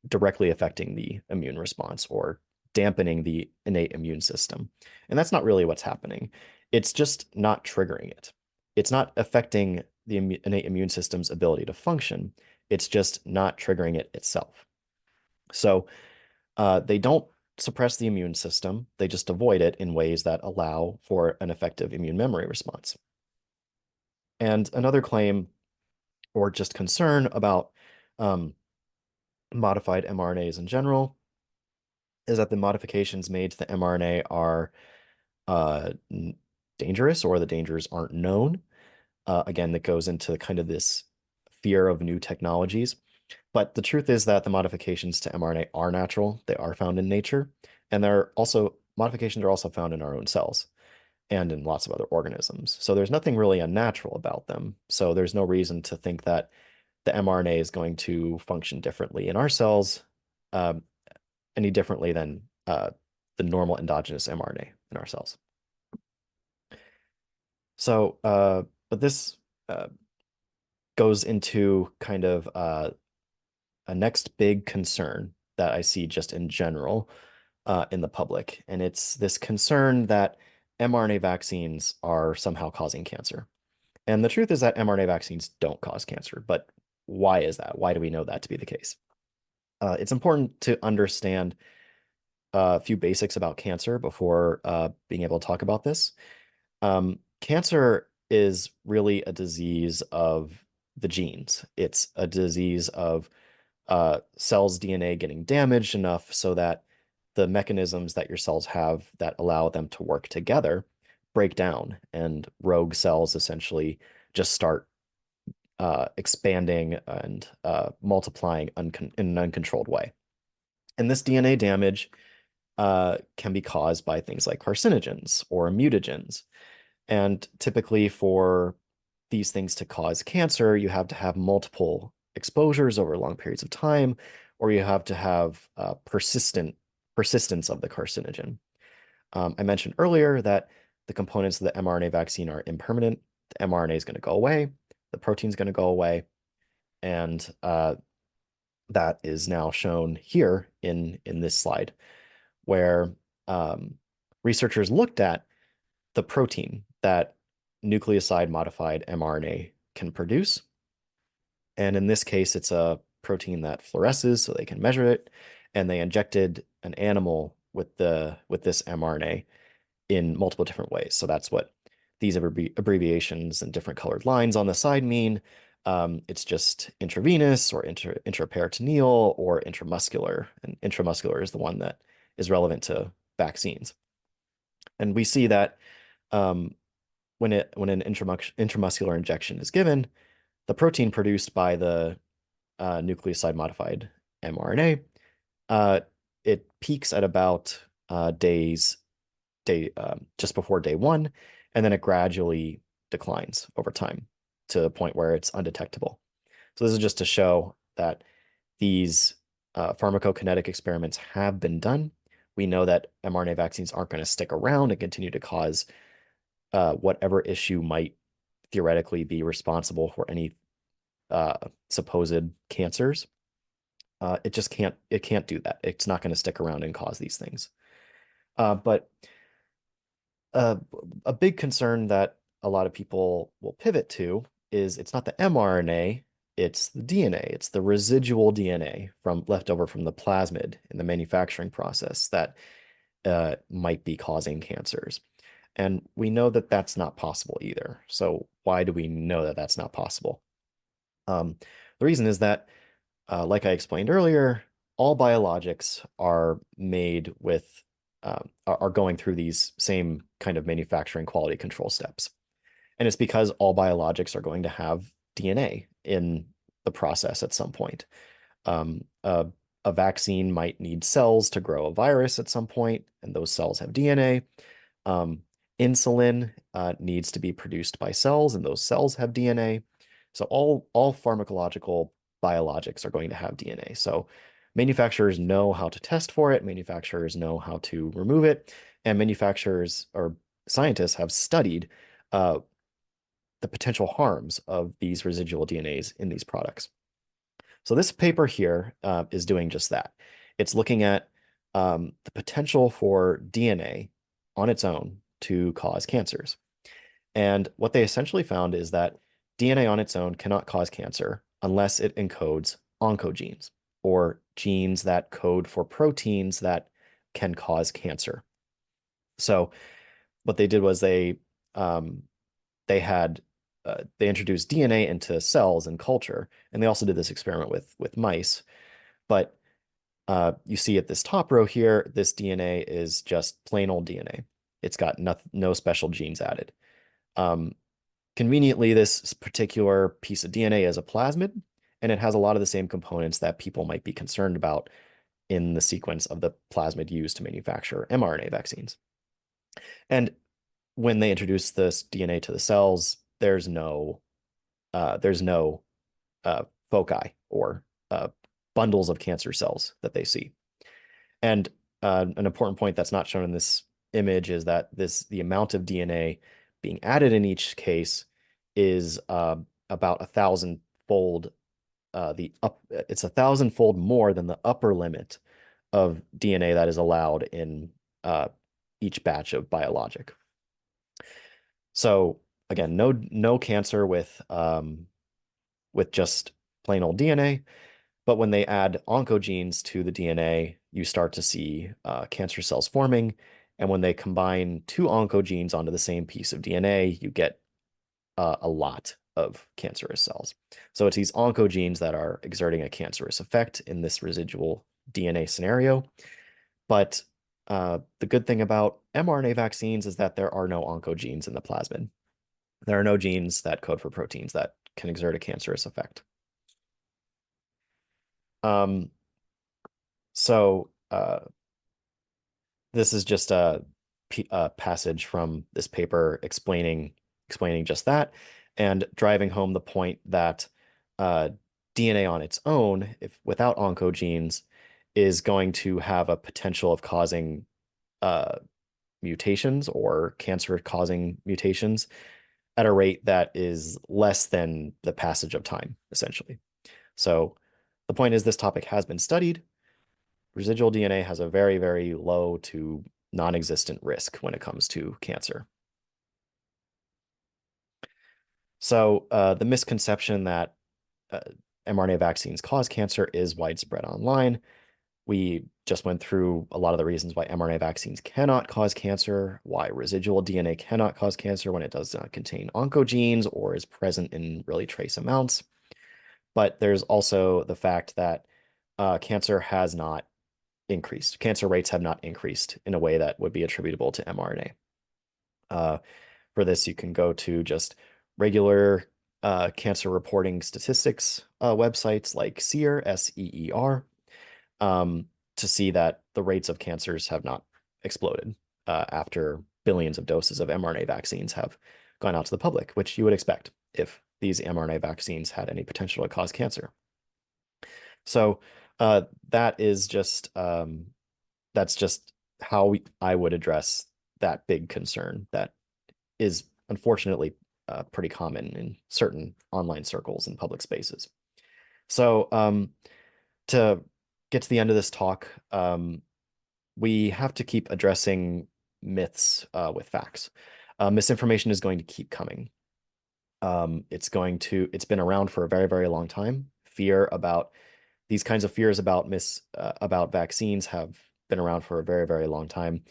directly affecting the immune response or dampening the innate immune system. And that's not really what's happening. It's just not triggering it. It's not affecting the innate immune system's ability to function. It's just not triggering it itself. So they don't suppress the immune system. They just avoid it in ways that allow for an effective immune memory response. And another claim or just concern about um, modified mRNAs in general is that the modifications made to the mRNA are uh, dangerous or the dangers aren't known. Again, that goes into kind of this fear of new technologies. But the truth is that the modifications to mRNA are natural. They are found in nature. And modifications are also found in our own cells and in lots of other organisms. So there's nothing really unnatural about them. So there's no reason to think that the mRNA is going to function differently in our cells, um, any differently than the normal endogenous mRNA in our cells. So, but this goes into kind of a next big concern that I see just in general in the public. And it's this concern that mRNA vaccines are somehow causing cancer. And the truth is that mRNA vaccines don't cause cancer. But why is that? Why do we know that to be the case? It's important to understand a few basics about cancer before being able to talk about this. Cancer is really a disease of the genes. It's a disease of cells' DNA getting damaged enough so that the mechanisms that your cells have that allow them to work together break down, and rogue cells essentially just start expanding and multiplying in an uncontrolled way. And this DNA damage can be caused by things like carcinogens or mutagens. And typically for these things to cause cancer, you have to have multiple exposures over long periods of time, or you have to have persistence of the carcinogen. I mentioned earlier that the components of the mRNA vaccine are impermanent. The mRNA is going to go away, the protein is going to go away, and that is now shown here in this slide, where researchers looked at the protein that nucleoside modified mRNA can produce. And in this case, it's a protein that fluoresces so they can measure it. And they injected an animal with this mRNA in multiple different ways. So that's what these abbreviations and different colored lines on the side mean it's just intravenous or intraperitoneal or intramuscular. And intramuscular is the one that is relevant to vaccines. And we see that um, when an intramuscular injection is given, the protein produced by the nucleoside modified mRNA, uh, it peaks at about just before day one, and then it gradually declines over time to the point where it's undetectable. So this is just to show that these pharmacokinetic experiments have been done. We know that mRNA vaccines aren't going to stick around and continue to cause whatever issue might theoretically be responsible for any supposed cancers. It can't do that. It's not going to stick around and cause these things. But uh, a big concern that a lot of people will pivot to is it's not the mRNA, it's the DNA. It's the residual DNA from left over from the plasmid in the manufacturing process that might be causing cancers. And we know that that's not possible either. So why do we know that that's not possible? The reason is that, like I explained earlier, all biologics are made with are going through these same kind of manufacturing quality control steps. And it's because all biologics are going to have DNA in the process at some point. Um, a, a vaccine might need cells to grow a virus at some point, and those cells have DNA. Um, Insulin needs to be produced by cells, and those cells have DNA. So all pharmacological biologics are going to have DNA. So manufacturers know how to test for it, manufacturers know how to remove it, and manufacturers or scientists have studied the potential harms of these residual DNAs in these products. So this paper here is doing just that. It's looking at the potential for DNA on its own to cause cancers. And what they essentially found is that DNA on its own cannot cause cancer unless it encodes oncogenes, or genes that code for proteins that can cause cancer. So what they did was um, they introduced DNA into cells in culture, and they also did this experiment with mice. But you see at this top row here, this DNA is just plain old DNA. It's got no special genes added. Um, Conveniently, this particular piece of DNA is a plasmid, and it has a lot of the same components that people might be concerned about in the sequence of the plasmid used to manufacture mRNA vaccines. And when they introduce this DNA to the cells, there's no foci or bundles of cancer cells that they see. And an important point that's not shown in this image is that the amount of DNA being added in each case is about 1,000-fold it's 1,000-fold more than the upper limit of DNA that is allowed in each batch of biologic. So again, no cancer with just plain old DNA. But when they add oncogenes to the DNA, you start to see cancer cells forming. And when they combine two oncogenes onto the same piece of DNA, you get a lot of cancerous cells. So it's these oncogenes that are exerting a cancerous effect in this residual DNA scenario. But the good thing about mRNA vaccines is that there are no oncogenes in the plasmid. There are no genes that code for proteins that can exert a cancerous effect. Um, so this is just a passage from this paper explaining just that and driving home the point that DNA on its own, if without oncogenes, is going to have a potential of causing uh, mutations or cancer-causing mutations at a rate that is less than the passage of time, essentially. So the point is this topic has been studied. Residual DNA has a very, very low to non-existent risk when it comes to cancer. So the misconception that uh, mRNA vaccines cause cancer is widespread online. We just went through a lot of the reasons why mRNA vaccines cannot cause cancer, why residual DNA cannot cause cancer when it does not contain oncogenes or is present in really trace amounts. But there's also the fact that cancer has not increased. Cancer rates have not increased in a way that would be attributable to mRNA. For this, you can go to just regular cancer reporting statistics websites like SEER, SEER, to see that the rates of cancers have not exploded after billions of doses of mRNA vaccines have gone out to the public, which you would expect if these mRNA vaccines had any potential to cause cancer. So that is just that's just how I would address that big concern that is unfortunately pretty common in certain online circles and public spaces. So to get to the end of this talk, we have to keep addressing myths with facts. Misinformation is going to keep coming. It's been around for a very, very long time. These kinds of fears about vaccines have been around for a very, very long time.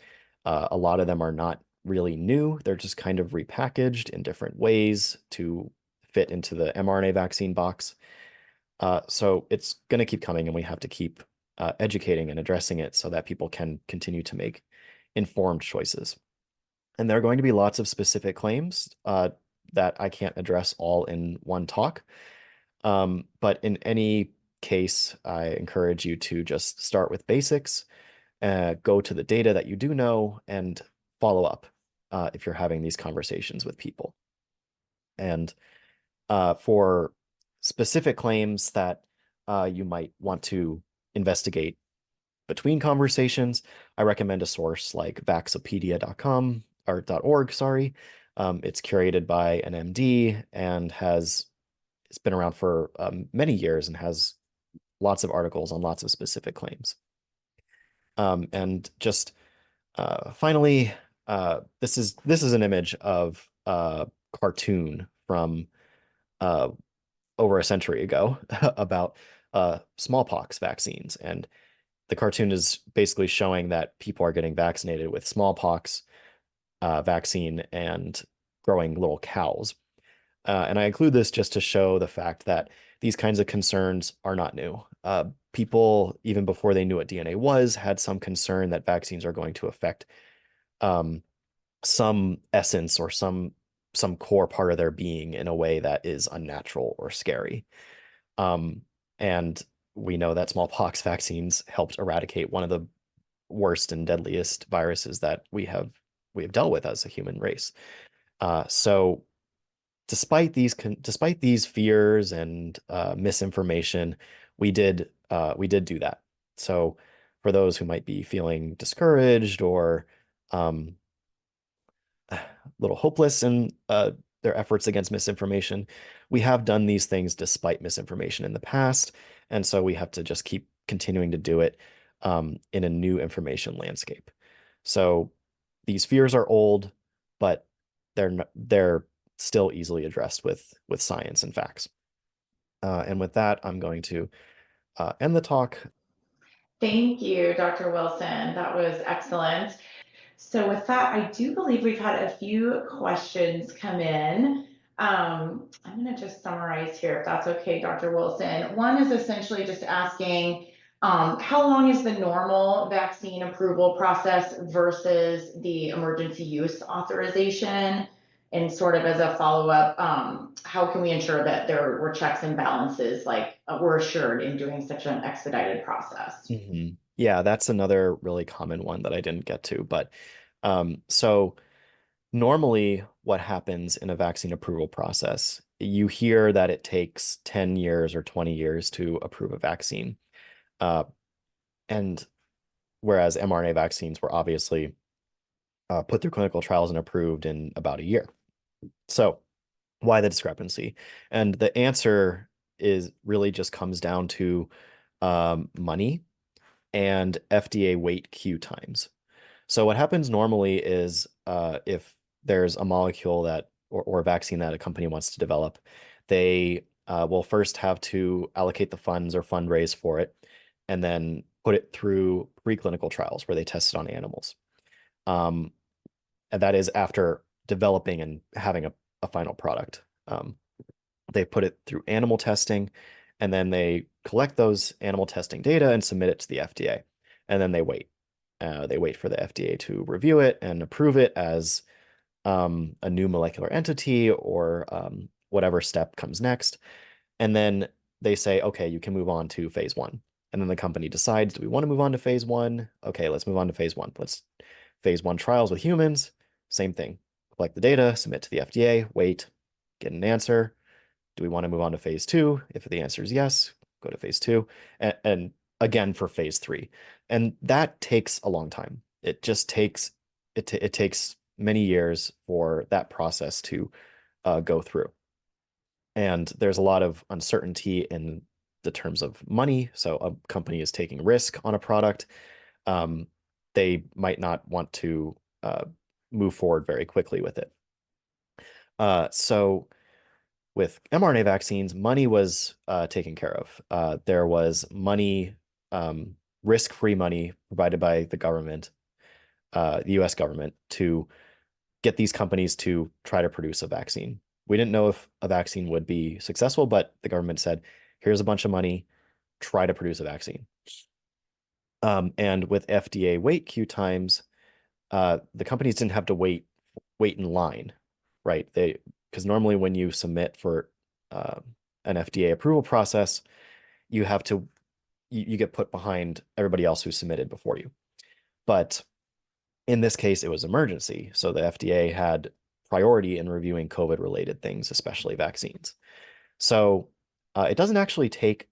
A lot of them are not really new. They're just kind of repackaged in different ways to fit into the mRNA vaccine box. So it's going to keep coming, and we have to keep educating and addressing it so that people can continue to make informed choices. And there are going to be lots of specific claims that I can't address all in one talk. But in any case, I encourage you to just start with basics, go to the data that you do know, and follow up if you're having these conversations with people. And for specific claims that you might want to investigate between conversations, I recommend a source like vaxopedia.com or .org, sorry. It's curated by an MD and it's been around for many years and has lots of articles on lots of specific claims. And just finally, this is an image of a cartoon from over a century ago about smallpox vaccines. And the cartoon is basically showing that people are getting vaccinated with smallpox vaccine and growing little cows. And I include this just to show the fact that these kinds of concerns are not new. People, even before they knew what DNA was, had some concern that vaccines are going to affect some essence or some core part of their being in a way that is unnatural or scary. And we know that smallpox vaccines helped eradicate one of the worst and deadliest viruses that we have dealt with as a human race. So despite these fears and misinformation, we did do that. So for those who might be feeling discouraged or a little hopeless in their efforts against misinformation, we have done these things despite misinformation in the past, and so we have to just keep continuing to do it in a new information landscape. So these fears are old, but they're still easily addressed with science and facts. And with that, I'm going to end the talk. Thank you, Dr. Wilson. That was excellent. So with that, I do believe we've had a few questions come in. I'm going to just summarize here, if that's okay, Dr. Wilson. One is essentially just asking, how long is the normal vaccine approval process versus the emergency use authorization? And sort of as a follow-up, how can we ensure that there were checks and balances, like we're assured in doing such an expedited process? Mhm. Yeah, that's another really common one that I didn't get to. But so normally what happens in a vaccine approval process, you hear that it takes 10 years or 20 years to approve a vaccine. Uh, and whereas mRNA vaccines were obviously put through clinical trials and approved in about a year. So why the discrepancy? And the answer is really just comes down to money and FDA wait queue times. So what happens normally is if there's a molecule or a vaccine that a company wants to develop, they will first have to allocate the funds or fundraise for it, and then put it through preclinical trials where they test it on animals. Um, and that is after developing and having a final product. They put it through animal testing, and then they collect those animal testing data and submit it to the FDA. And then they wait. They wait for the FDA to review it and approve it as a new molecular entity or whatever step comes next. And then they say, okay, you can move on to phase one. And then the company decides, do we want to move on to phase one? Okay, let's move on to phase one. Let's phase one trials with humans. Same thing. Collect the data, submit to the FDA, wait, get an answer. Do we want to move on to phase two? If the answer is yes, go to phase two. And again for phase three. And that takes a long time. It just takes it takes many years for that process to go through. And there's a lot of uncertainty in the terms of money. So a company is taking risk on a product. Um, they might not want to move forward very quickly with it. So with mRNA vaccines, money was taken care of. There was money, risk-free money provided by the government, the US government, to get these companies to try to produce a vaccine. We didn't know if a vaccine would be successful, but the government said, here's a bunch of money, try to produce a vaccine. And with FDA wait queue times, the companies didn't have to wait in line, right? Because normally when you submit for uh, an FDA approval process, you have to you get put behind everybody else who submitted before you. But in this case, it was emergency, so the FDA had priority in reviewing COVID-related things, especially vaccines. So it doesn't actually take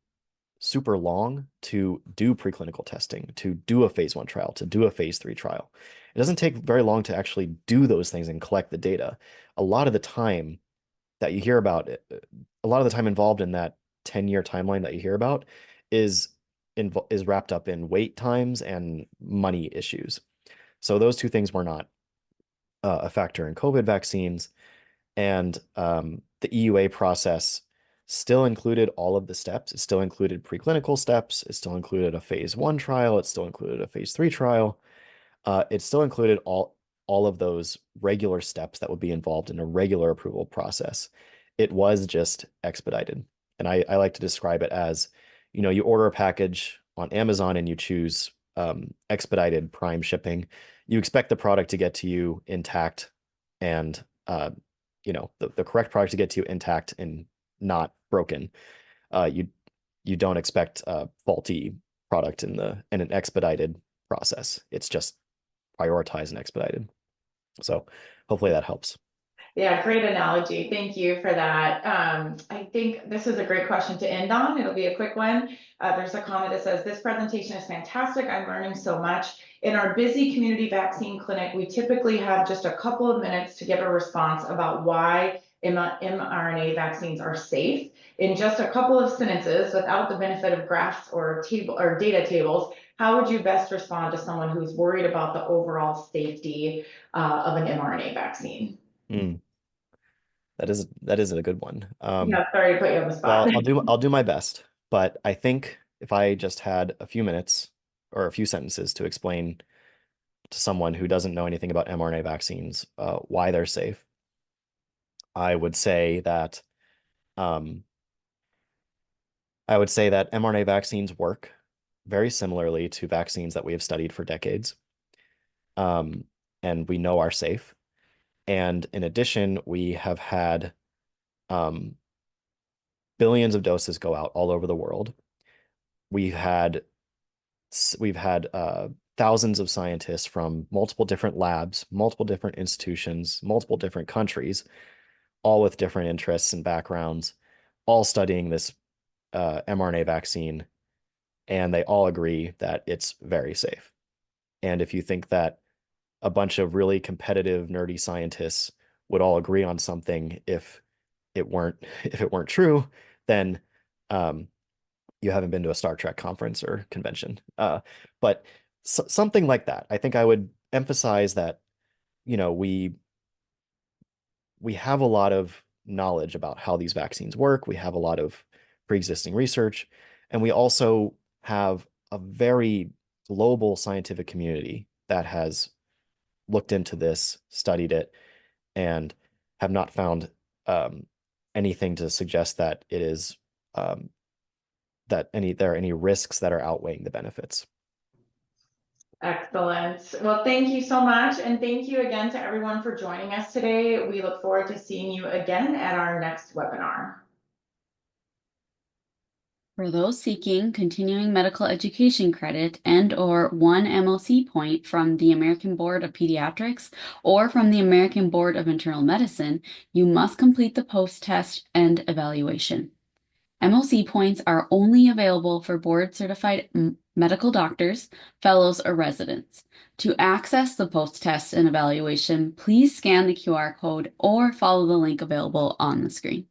super long to do preclinical testing, to do a phase one trial, to do a phase three trial. It doesn't take very long to actually do those things and collect the data. A lot of the time that you hear about, a lot of the time involved in that 10-year timeline that you hear about is is wrapped up in wait times and money issues. So those two things were not a factor in COVID vaccines. And the EUA process still included all of the steps. It still included preclinical steps. It still included a phase one trial. It still included a phase three trial. It still included all of those regular steps that would be involved in a regular approval process. It was just expedited. And I like to describe it as, you order a package on Amazon and you choose expedited prime shipping. You expect the product to get to you intact and the correct product to get to you intact and not broken. You don't expect a faulty product in an expedited process. It's just prioritized and expedited. So hopefully that helps. Yeah, great analogy. Thank you for that. I think this is a great question to end on. It'll be a quick one. There's a comment that says, this presentation is fantastic. I'm learning so much. In our busy community vaccine clinic, we typically have just a couple of minutes to give a response about why mRNA vaccines are safe. In just a couple of sentences, without the benefit of graphs or table or data tables, how would you best respond to someone who's worried about the overall safety of an mRNA vaccine? Mm, that is a good one. Yeah, sorry to put you on the spot. Well, I'll do my best, but I think if I just had a few minutes or a few sentences to explain to someone who doesn't know anything about mRNA vaccines, why they're safe, I would say that um, mRNA vaccines work very similarly to vaccines that we have studied for decades, um, and we know are safe. And in addition, we have had um, billions of doses go out all over the world. We've had thousands of scientists from multiple different labs, multiple different institutions, multiple different countries, all with different interests and backgrounds, all studying this mRNA vaccine, and they all agree that it's very safe. And if you think that a bunch of really competitive, nerdy scientists would all agree on something it weren't if it weren't true, then um, you haven't been to a Star Trek conference or convention. But something like that. I think I would emphasize that, you know, we have a lot of knowledge about how these vaccines work. We have a lot of pre-existing research, and we also have a very global scientific community that has looked into this, studied it, and have not found anything to suggest that it is um, there are any risks that are outweighing the benefits. Excellent. Well, thank you so much. And thank you again to everyone for joining us today. We look forward to seeing you again at our next webinar. For those seeking continuing medical education credit and/or one MOC point from the American Board of Pediatrics or from the American Board of Internal Medicine, you must complete the post-test and evaluation. MOC points are only available for board-certified medical doctors, fellows, or residents. To access the post-test and evaluation, please scan the QR code or follow the link available on the screen.